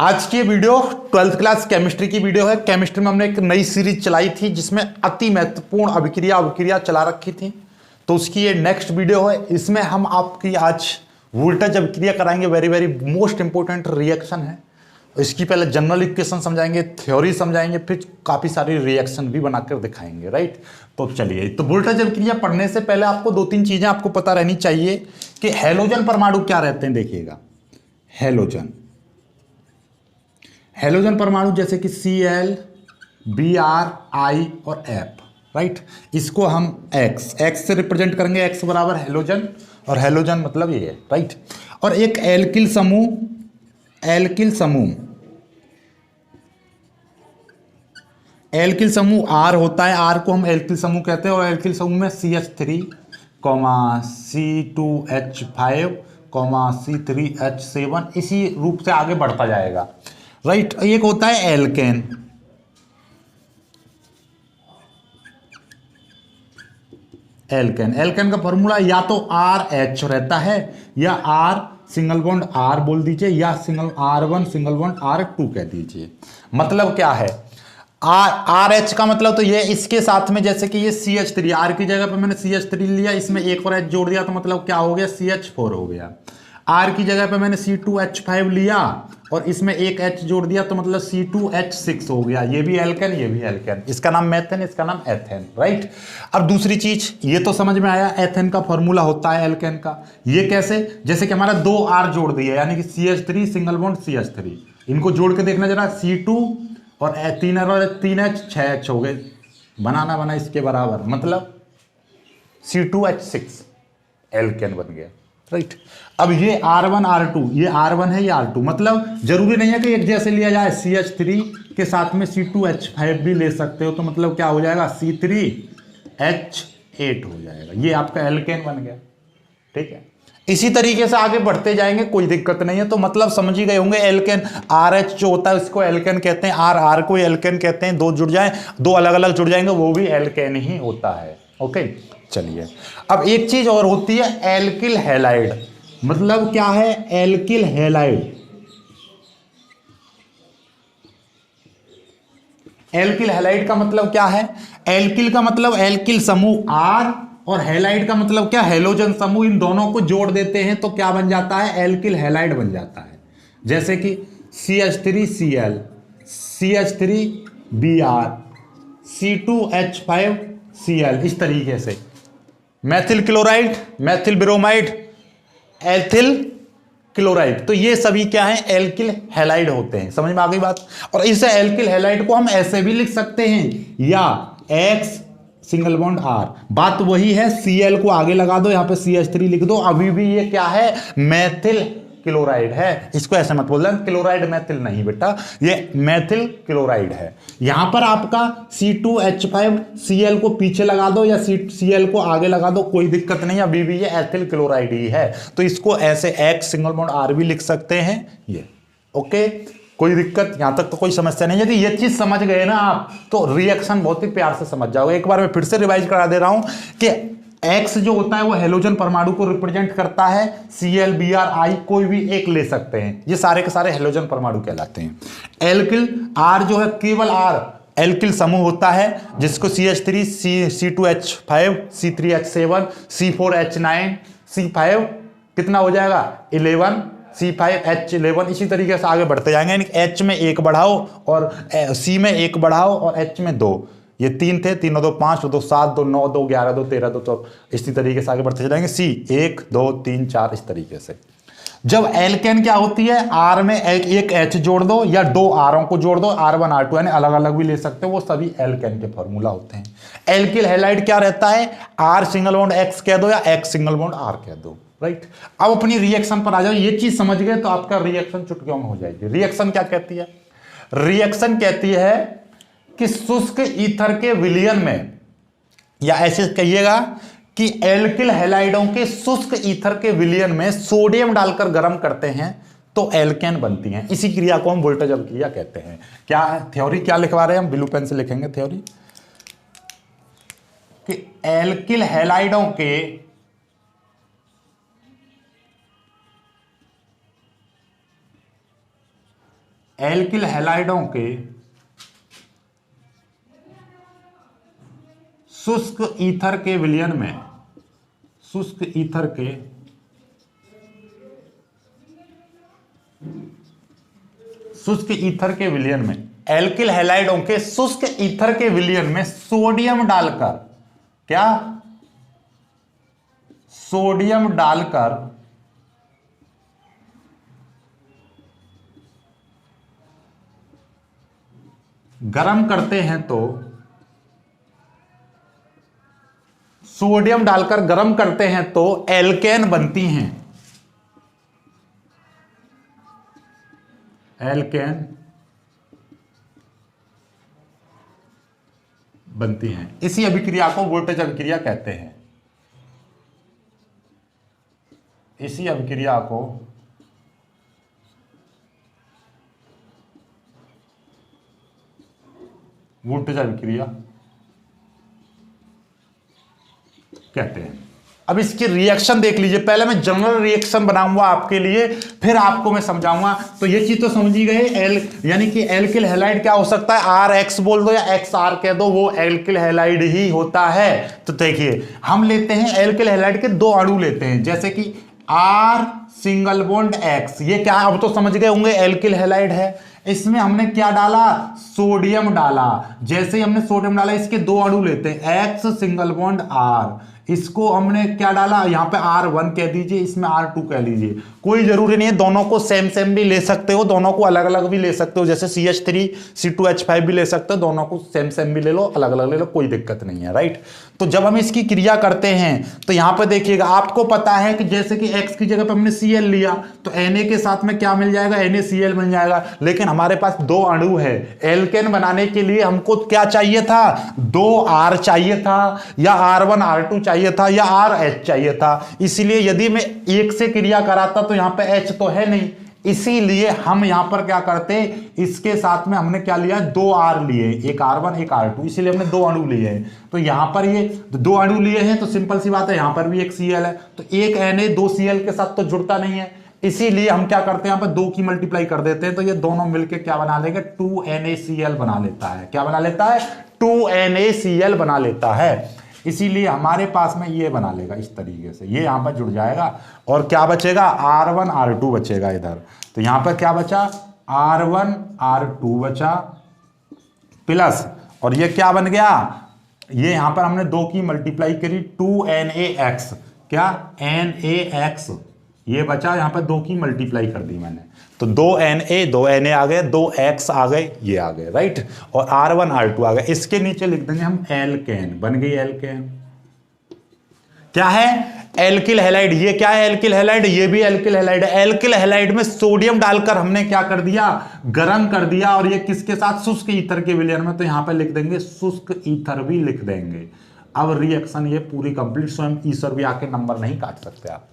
आज की ये वीडियो 12th क्लास केमिस्ट्री की वीडियो है। केमिस्ट्री में हमने एक नई सीरीज चलाई थी जिसमें अति महत्वपूर्ण अभिक्रिया चला रखी थी, तो उसकी ये नेक्स्ट वीडियो है। इसमें हम आपकी आज वोल्टेज अभिक्रिया कराएंगे। Very very most important reaction है। इसकी पहले जनरल इक्वेशन समझाएंगे, थ्योरी समझाएंगे, फिर काफ़ी सारी रिएक्शन भी बनाकर दिखाएंगे। राइट, तो चलिए, तो वोल्टेज अभिक्रिया पढ़ने से पहले आपको दो तीन चीज़ें आपको पता रहनी चाहिए कि हैलोजन परमाणु क्या रहते हैं। देखिएगा, हैलोजन परमाणु जैसे कि Cl, Br, I और F। राइट, इसको हम x से रिप्रेजेंट करेंगे। x बराबर हैलोजन, और हैलोजन मतलब ये है। राइट, और एक एल्किल समूह R होता है। R को हम एल्किल समूह कहते हैं, और एल्किल समूह में CH3, C2H5, C3H7 इसी रूप से आगे बढ़ता जाएगा। राइट, एक होता है एल्केन। एल्केन का फॉर्मूला या तो RH रहता है, या R सिंगल बॉन्ड R बोल दीजिए, या R1 सिंगल बॉन्ड R2 कह दीजिए। मतलब क्या है, RH का मतलब तो ये इसके साथ में, जैसे कि ये CH3, R की जगह पे मैंने CH3 लिया, इसमें एक और H जोड़ दिया तो मतलब क्या हो गया, CH4 हो गया। R की जगह पे मैंने C2H5 लिया और इसमें एक H जोड़ दिया तो मतलब C2H6 हो गया। ये भी एल्केन, ये भी एल्केन। इसका नाम मेथेन, इसका नाम एथेन। राइट, अब दूसरी चीज ये तो समझ में आया, एथेन का फॉर्मूला होता है एल्केन का। ये कैसे, जैसे कि हमारा 2 R जोड़ दिए, यानी कि CH3 सिंगल बॉन्ड CH3, इनको जोड़ के देखना जरा, C2 और 3H 6H हो गए, बना इसके बराबर, मतलब C2H6 एल्केन बन गया। राइट, अब ये R1 R2, ये R1 है, ये R2, मतलब जरूरी नहीं है कि एक जैसे लिया जाए। CH3 के साथ में C2H5 भी ले सकते हो, तो मतलब क्या हो जाएगा, C3H8 हो जाएगा। ये आपका एल्केन बन गया। ठीक है, इसी तरीके से आगे बढ़ते जाएंगे, कोई दिक्कत नहीं है। तो मतलब समझ ही गए होंगे, एल्केन RH जो होता है उसको एल्केन कहते हैं, R को एल्केन कहते हैं। दो जुड़ जाए, दो अलग अलग जुड़ जाएंगे, वो भी एल्केन ही होता है। ओके, चलिए, अब एक चीज और होती है एल्किल हैलाइड। मतलब क्या है एल्किल हैलाइड? एल्किल हैलाइड का मतलब क्या है? एल्किल का मतलब एल्किल समूह R, और हैलाइड का मतलब क्या, हैलोजन समूह। इन दोनों को जोड़ देते हैं तो क्या बन जाता है, एल्किल हैलाइड बन जाता है। जैसे कि CH3Cl, CH3Br, C2H5Cl, इस तरीके से। Maithil chloride, Maithil bromide, ethyl chloride, तो ये सभी क्या है, एल्किल हैलाइड होते हैं। समझ में आ गई बात? और इस एल्किल हैलाइड को हम ऐसे भी लिख सकते हैं, या X सिंगल बॉन्ड R। बात वही है, Cl को आगे लगा दो, यहां पे CH3 लिख दो, अभी भी ये क्या है, मैथिल क्लोराइड है। इसको ऐसे मत बोलना क्लोराइड मैथिल, नहीं बेटा, ये मैथिल क्लोराइड है। यहां पर आपका C2H5Cl को पीछे लगा दो, या Cl को आगे लगा दो, कोई दिक्कत नहीं, अभी भी ये एथिल क्लोराइड ही है। तो इसको ऐसे X सिंगल बॉन्ड R भी लिख सकते हैं ये। ओके, कोई दिक्कत, यहां तक तो कोई समस्या नहीं। यदि ये चीज समझ गए ना आप, तो रिएक्शन बहुत ही प्यार से समझ जाओगे। एक बार मैं फिर से रिवाइज करा दे रहा हूं कि X जो होता है वो हैलोजन परमाणु को रिप्रेजेंट करता है। Cl, Br, I कोई भी एक ले सकते हैं, ये सारे के सारे हैलोजन परमाणु कहलाते हैं। एल्किल R जो है, केवल R एल्किल समूह होता है, जिसको CH3, C2H5, C3H7, C4H9, C5 कितना हो जाएगा 11, C5H11, इसी तरीके से आगे बढ़ते जाएंगे। यानी H में एक बढ़ाओ, और C में एक बढ़ाओ, और H में 2। ये 3 थे, 3 2 5 2 7 2 9 2 11 2 13 2, तो इसी तरीके से आगे बढ़ते जाएंगे। C 1 2 3 4 इस तरीके से। जब एल्केन क्या होती है, R में एक H जोड़ दो, या 2 R'ों को जोड़ दो, R1 R2, यानी अलग अलग भी ले सकते हो, वो सभी एल्केन के फॉर्मूला होते हैं। एल्किल हैलाइड क्या रहता है, R सिंगल बॉन्ड X कह दो, या X सिंगल बॉन्ड R कह दो। राइट, अब अपनी रिएक्शन पर आ जाओ। ये चीज समझ गए तो आपका रिएक्शन चुटकियों में हो जाएगी। रिएक्शन क्या कहती है? रिएक्शन कहती है कि शुष्क ईथर के विलयन में, या ऐसे कहिएगा कि एल्किल हैलाइडों के शुष्क ईथर के विलयन में सोडियम डालकर गर्म करते हैं तो एल्केन बनती हैं। इसी क्रिया को हम वोल्टेज अभिक्रिया कहते हैं। क्या थ्योरी क्या लिखवा रहे हैं हम, ब्लू पेन से लिखेंगे थ्योरी, कि एल्किल हैलाइडों के एल्किल हैलाइडों के शुष्क ईथर के विलयन में, शुष्क ईथर के विलयन में, एल्किल हैलाइडों के शुष्क ईथर के विलयन में सोडियम डालकर, क्या, सोडियम डालकर गरम करते हैं तो, सोडियम डालकर गरम करते हैं तो एल्केन बनती हैं, एल्केन बनती हैं। इसी अभिक्रिया को वोल्टेज अभिक्रिया कहते हैं, इसी अभिक्रिया को वोल्टेज अभिक्रिया कहते हैं। अब इसकी रिएक्शन देख लीजिए, पहले मैं जनरल रिएक्शन बनाऊंगा आपके लिए, फिर आपको मैं समझाऊंगा। तो ये चीज तो समझी गए, यानी कि एल्किल हैलाइड क्या हो सकता है, आर एक्स बोल दो या एक्स आर कह दो, वो एल्किल हैलाइड ही होता है। तो देखिए हम लेते हैं एल्किल हैलाइड के दो अणु लेते हैं, जैसे कि आर सिंगल बॉन्ड एक्स, ये क्या, अब तो समझ गए होंगे एल्किल हैलाइड है। इसमें हमने क्या डाला, सोडियम डाला। जैसे ही हमने सोडियम डाला, इसके दो अणु लेते हैं, एक्स सिंगल बॉन्ड आर, इसको हमने क्या डाला, यहां पे R1 कह दीजिए, इसमें R2 कह लीजिए। कोई जरूरी नहीं है, दोनों को सेम सेम भी ले सकते हो, दोनों को अलग अलग भी ले सकते हो, जैसे CH3 C2H5 भी ले सकते हो, दोनों को सेम सेम भी ले लो, अलग अलग ले लो, कोई दिक्कत नहीं है, राइट। तो जब हम इसकी क्रिया करते हैं तो यहां पर देखिएगा, आपको पता है कि जैसे कि X की जगह पर हमने Cl लिया तो Na के साथ में क्या मिल जाएगा, NaCl मिल जाएगा। लेकिन हमारे पास दो अणु है, एल्केन बनाने के लिए हमको क्या चाहिए था, 2R चाहिए था, या R1 R2 चाहिए था, या RH चाहिए था। इसीलिए यदि मैं एक से क्रिया कराता तो यहां पे H तो है नहीं, इसीलिए हम यहां पर क्या करते, इसके साथ में हमने क्या लिया, 2R लिए, एक R1 एक R2, इसीलिए हमने दो अणु लिए हैं। तो यहां पर ये दो अणु लिए हैं तो सिंपल सी बात है, यहां पर भी एक Cl है, तो एक Na दो Cl के साथ तो जुड़ता नहीं है, इसीलिए हम क्या करते हैं, यहां पर दो की मल्टीप्लाई कर देते हैं, तो ये दोनों मिलके क्या बना लेंगे, 2NaCl बना लेता है। क्या बना लेता है, 2NaCl बना लेता है। इसीलिए हमारे पास में ये बना लेगा इस तरीके से, ये यहां पर जुड़ जाएगा, और क्या बचेगा, R1 R2 बचेगा इधर। तो यहां पर क्या बचा, R1 R2 बचा प्लस, और ये क्या बन गया, ये यहां पर हमने दो की मल्टीप्लाई करी, 2NaX, क्या NaX, ये बचा, यहां पर दो की मल्टीप्लाई कर दी मैंने, तो 2Na आ गए, 2X आ गए, ये आ गए, राइट, और R1 R2 आ गए। इसके नीचे लिख देंगे हम एल्केन, बन गई एल्केन। क्या है, एल्किल हैलाइड। ये क्या है, एल्किल हैलाइड, ये भी एल्किल हैलाइड है। एल्किल हैलाइड में सोडियम डालकर हमने क्या कर दिया, गर्म कर दिया, और ये किसके साथ, शुष्क ईथर के विलयन में, तो यहां पर लिख देंगे शुष्क ईथर भी लिख देंगे। अब रिएक्शन ये पूरी कंप्लीट, स्वयं ईश्वर भी आके नंबर नहीं काट सकते आप।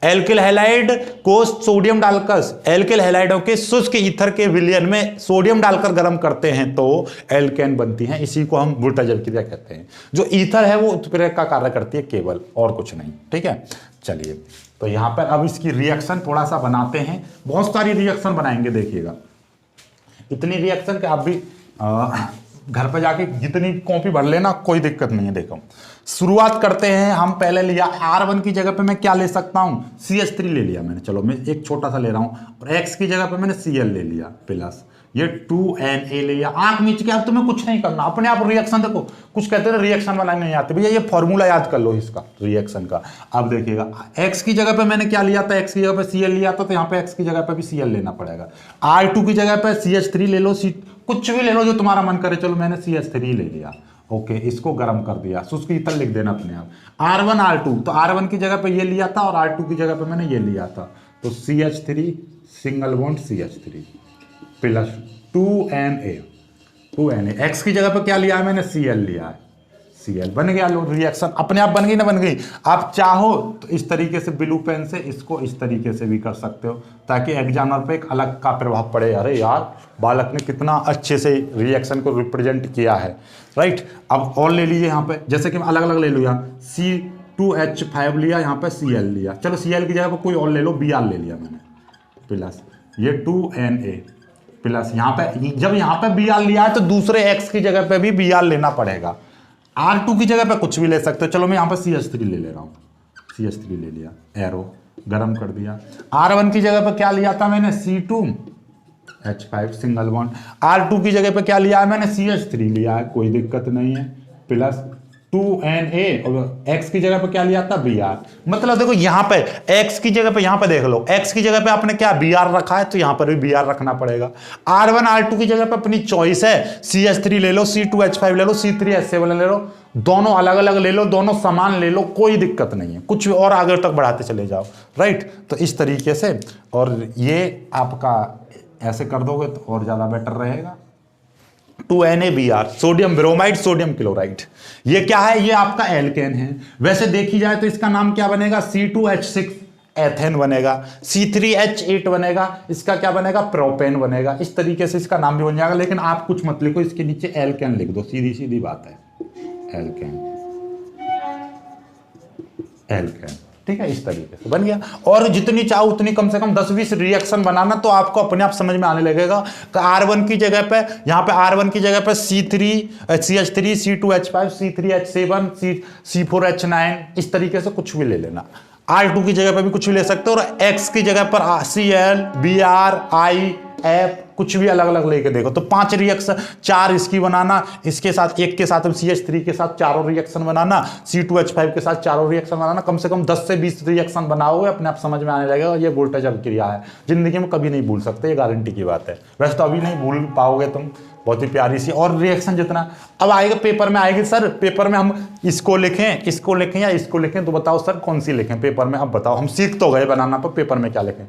एल्किल हैलाइड को सोडियम डालकर, एल्किल हैलाइडों के शुष्क ईथर के विलयन में सोडियम डालकर गर्म करते हैं तो एल्केन बनती हैं। इसी को हम वोल्टेज अभिक्रिया कहते हैं। जो ईथर है वो उत्प्रेरक का कार्य करती है केवल, और कुछ नहीं, ठीक है। चलिए, तो यहां पर अब इसकी रिएक्शन थोड़ा सा बनाते हैं, बहुत सारी रिएक्शन बनाएंगे, देखिएगा इतनी रिएक्शन कि आप भी घर पर जाके जितनी कॉपी भर लेना, कोई दिक्कत नहीं है। देखो शुरुआत करते हैं हम, पहले लिया R1 की जगह पे मैं क्या ले सकता हूं, CH3 ले लिया मैंने, चलो मैं एक छोटा सा ले रहा हूं, और X की जगह पे मैंने Cl ले लिया प्लस, ये 2Na ले लिया। आंख नीचे के, अब तुम्हें कुछ नहीं करना, अपने आप रिएक्शन देखो, कुछ कहते हैं रिएक्शन बनाने नहीं आते भैया, ये फॉर्मूला याद कर लो इसका रिएक्शन का। अब देखिएगा X की जगह पे मैंने क्या लिया था, X की जगह पे Cl लिया था, तो यहाँ पे X की जगह पे भी Cl लेना पड़ेगा। R2 की जगह पे CH3 ले लो, कुछ भी ले लो जो तुम्हारा मन करे, चलो मैंने CH3 ले लिया, ओके, इसको गर्म कर दिया, शुष्क ईथर लिख देना अपने आप। R1 R2, तो R1 की जगह पे ये लिया था, और R2 की जगह पे मैंने ये लिया था, तो CH3 single bond CH3 plus 2Na। X की जगह पे क्या लिया है मैंने, Cl लिया है, Cl बन गया, लो रिएक्शन अपने आप बन गई ना, बन गई। आप चाहो तो इस तरीके से ब्लू पेन से इसको इस तरीके से भी कर सकते हो, ताकि एग्जामिनर पे एक अलग का प्रभाव पड़े, अरे यार बालक ने कितना अच्छे से रिएक्शन को रिप्रेजेंट किया है, राइट। अब और ले लीजिए यहाँ पे, जैसे कि अलग अलग ले लो, यहाँ C2H5 लिया, यहाँ पे Cl लिया, चलो Cl की जगह पर कोई और ले लो, Br ले लिया मैंने प्लस, ये 2Na प्लस यहाँ पे, जब यहाँ पे बी आर लिया है तो दूसरे एक्स की जगह पे भी बी आर लेना पड़ेगा। R2 की जगह पे कुछ भी ले सकते हो। चलो मैं यहाँ पे CH3 ले ले रहा हूँ, CH3 ले लिया, एरो गरम कर दिया। R1 की जगह पे क्या लिया था मैंने, C2H5 सिंगल बॉन्ड। R2 की जगह पे क्या लिया है मैंने, CH3 लिया है, कोई दिक्कत नहीं है, प्लस 2Na, और X की जगह पे क्या लिया था, Br। मतलब देखो यहाँ पे X की जगह पे, यहाँ पे देख लो, X की जगह पे आपने क्या Br रखा है, तो यहाँ पर भी Br रखना पड़ेगा। R1 R2 की जगह पे अपनी चॉइस है, CH3 ले लो, C2H5 ले लो, C3H7 ले लो, दोनों अलग अलग ले लो, दोनों समान ले लो, कोई दिक्कत नहीं है, कुछ भी और आगे तक बढ़ाते चले जाओ, राइट। तो इस तरीके से, और ये आपका ऐसे कर दोगे तो और ज़्यादा बेटर रहेगा। 2NaBr, sodium bromide, sodium chloride, ये क्या है, ये आपका एल्केन है। वैसे देखी जाए तो इसका नाम क्या बनेगा, C2H6 एथेन बनेगा, C3H8 बनेगा, इसका क्या बनेगा, प्रोपेन बनेगा। इस तरीके से इसका नाम भी बन जाएगा, लेकिन आप कुछ मत लिखो, इसके नीचे एल्केन लिख दो, सीधी सीधी बात है, एल्केन, एल्केन, ठीक है। इस तरीके से बन गया। और जितनी चाहो उतनी कम से कम 10-20 रिएक्शन बनाना, तो आपको अपने आप समझ में आने लगेगा कि R1 की जगह पे, यहाँ पे R1 की जगह पे CH3, C2H5, C3H7, C4H9, इस तरीके से कुछ भी ले लेना। R2 की जगह पे भी कुछ भी ले सकते हो, और X की जगह पर Cl, Br, I, F, कुछ भी अलग अलग लेके देखो। तो 5 रिएक्शन, 4 इसकी बनाना, इसके साथ एक के साथ CH3 के साथ चारों रिएक्शन बनाना, C2H5 के साथ चारों रिएक्शन बनाना, कम से कम 10 से 20 रिएक्शन बनाओगे, अपने आप समझ में आने लगेगा। और ये वोल्टेज अभिक्रिया है, जिंदगी में कभी नहीं भूल सकते, ये गारंटी की बात है। वैसे तो अभी नहीं भूल पाओगे तुम, बहुत ही प्यारी सी। और रिएक्शन जितना अब आएगा पेपर में, आएगी सर पेपर में हम इसको लिखें या इसको लिखें, तो बताओ सर कौन सी लिखें पेपर में, अब बताओ। हम सीख तो गए बनाना, पर पेपर में क्या लिखें।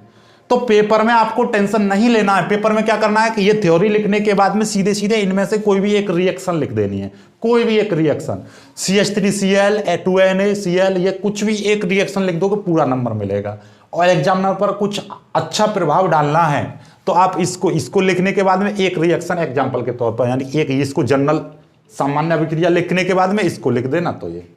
तो पेपर में आपको टेंशन नहीं लेना है। पेपर में क्या करना है कि ये थ्योरी लिखने के बाद में सीधे सीधे इनमें से कोई भी एक रिएक्शन लिख देनी है, कोई भी एक रिएक्शन, CH3Cl, 2NaCl, ये कुछ भी एक रिएक्शन लिख दोगे, पूरा नंबर मिलेगा। और एग्जामिनर पर कुछ अच्छा प्रभाव डालना है तो आप इसको लिखने के बाद में एक रिएक्शन एग्जाम्पल के तौर पर, यानी एक इसको जनरल सामान्य अभिक्रिया लिखने के बाद में इसको लिख देना, तो ये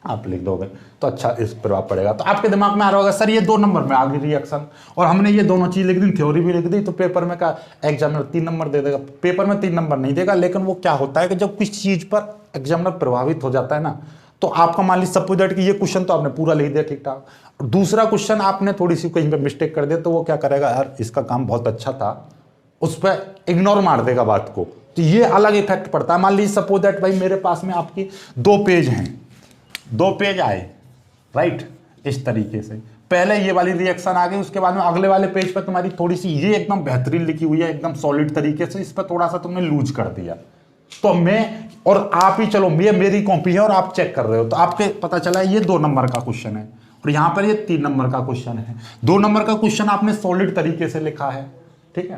आप लिख दोगे तो अच्छा इस प्रभाव पड़ेगा। तो आपके दिमाग में आ रहा होगा सर ये 2 नंबर में आ गई रिएक्शन, और हमने ये दोनों चीज लिख दी, थ्योरी भी लिख दी, तो पेपर में का एग्जामिनर 3 नंबर दे देगा। पेपर में 3 नंबर नहीं देगा, लेकिन वो क्या होता है कि जब किसी चीज पर एग्जामिनर प्रभावित हो जाता है ना, तो आपका मान लीजिए सपोज दैट कि ये क्वेश्चन तो आपने पूरा लिख दिया ठीक ठाक, दूसरा क्वेश्चन आपने थोड़ी सी कहीं पर मिस्टेक कर दिया, तो वो क्या करेगा, यार इसका काम बहुत अच्छा था, उस पर इग्नोर मार देगा बात को। तो ये अलग इफेक्ट पड़ता है। मान लीजिए सपोज दैट भाई मेरे पास में आपकी 2 पेज हैं, 2 पेज आए, राइट, इस तरीके से पहले ये वाली रिएक्शन आ गई, उसके बाद में अगले वाले पेज पर तुम्हारी थोड़ी सी ये एकदम बेहतरीन लिखी हुई है, एकदम सॉलिड तरीके से, इस पर थोड़ा सा तुमने लूज कर दिया। तो मैं और आप ही, चलो ये मेरी कॉपी है और आप चेक कर रहे हो, तो आपके पता चला ये 2 नंबर का क्वेश्चन है, और यहाँ पर ये 3 नंबर का क्वेश्चन है। 2 नंबर का क्वेश्चन आपने सॉलिड तरीके से लिखा है, ठीक है,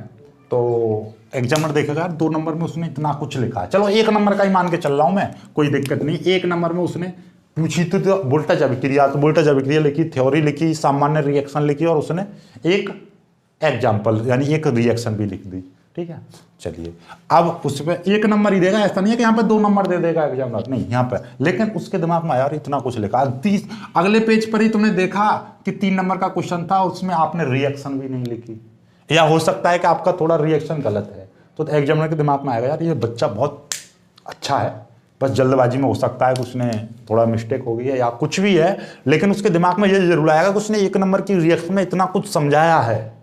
तो एग्जामिनर देखेगा 2 नंबर में उसने इतना कुछ लिखा है, चलो 1 नंबर का ही मान के चल रहा हूं मैं, कोई दिक्कत नहीं। 1 नंबर में उसने पूछी तो वोल्टेज अभिक्रिया, तो वोल्टेज अभिक्रिया लिखी, थ्योरी लिखी, सामान्य रिएक्शन लिखी, और उसने एक एग्जाम्पल यानी एक रिएक्शन भी लिख दी, ठीक है। चलिए अब उस पर 1 नंबर ही देगा, ऐसा नहीं है कि यहाँ पे 2 नंबर दे देगा एग्जामिनर, नहीं यहाँ पे, लेकिन उसके दिमाग में यार इतना कुछ लिखा। 30 अगले पेज पर ही तुमने देखा कि 3 नंबर का क्वेश्चन था, उसमें आपने रिएक्शन भी नहीं लिखी, या हो सकता है कि आपका थोड़ा रिएक्शन गलत है, तो एग्जामिनर के दिमाग में आएगा यार ये बच्चा बहुत अच्छा है, बस जल्दबाजी में हो सकता है कि उसने थोड़ा मिस्टेक हो गई है या कुछ भी है, लेकिन उसके दिमाग में ये जरूर आएगा कि उसने 1 नंबर की रिएक्शन में इतना कुछ समझाया है,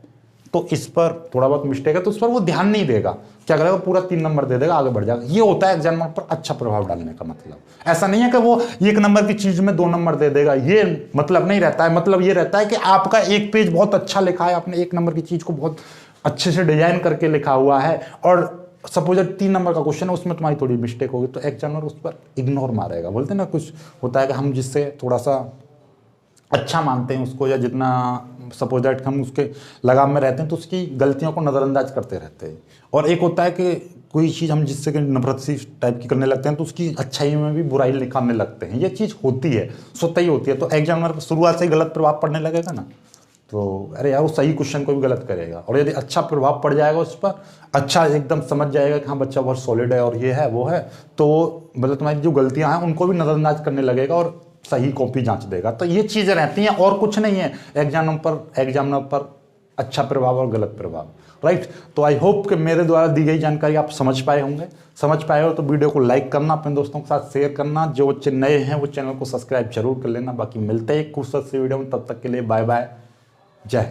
तो इस पर थोड़ा बहुत मिस्टेक है, तो उस पर वो ध्यान नहीं देगा, क्या करेगा पूरा 3 नंबर दे देगा, आगे बढ़ जाएगा। ये होता है एग्जामिनर पर अच्छा प्रभाव डालने का मतलब। ऐसा नहीं है कि वो 1 नंबर की चीज में 2 नंबर दे देगा, ये मतलब नहीं रहता है। मतलब ये रहता है कि आपका एक पेज बहुत अच्छा लिखा है, आपने 1 नंबर की चीज को बहुत अच्छे से डिजाइन करके लिखा हुआ है, और सपोज 3 नंबर का क्वेश्चन है, उसमें तुम्हारी थोड़ी मिस्टेक होगी, तो एग्जामिनर उस पर इग्नोर मारेगा। बोलते हैं ना, कुछ होता है कि हम जिससे थोड़ा सा अच्छा मानते हैं उसको, या जितना सपोज दैट हम उसके लगाव में रहते हैं, तो उसकी गलतियों को नज़रअंदाज करते रहते हैं। और एक होता है कि कोई चीज़ हम जिससे कि नफरत सी टाइप की करने लगते हैं, तो उसकी अच्छाई में भी बुराई निकालने लगते हैं। ये चीज़ होती है, स्वतः ही होती है। तो एग्जामिनर पर शुरुआत से ही गलत प्रभाव पड़ने लगेगा ना, तो अरे यार वो सही क्वेश्चन को भी गलत करेगा। और यदि अच्छा प्रभाव पड़ जाएगा उस पर, अच्छा एकदम समझ जाएगा कि हाँ बच्चा बहुत सॉलिड है और ये है वो है, तो मतलब तुम्हारी जो गलतियां हैं उनको भी नज़रअंदाज करने लगेगा और सही कॉपी जांच देगा। तो ये चीज़ें रहती हैं और कुछ नहीं है। एग्जामिनर पर अच्छा प्रभाव और गलत प्रभाव, राइट। तो आई होप कि मेरे द्वारा दी गई जानकारी आप समझ पाए होंगे। समझ पाए हो तो वीडियो को लाइक करना, अपने दोस्तों के साथ शेयर करना, जो नए हैं वो चैनल को सब्सक्राइब जरूर कर लेना। बाकी मिलते हैं एक खूबसूरत सी वीडियो में, तब तक के लिए बाय बाय, जय।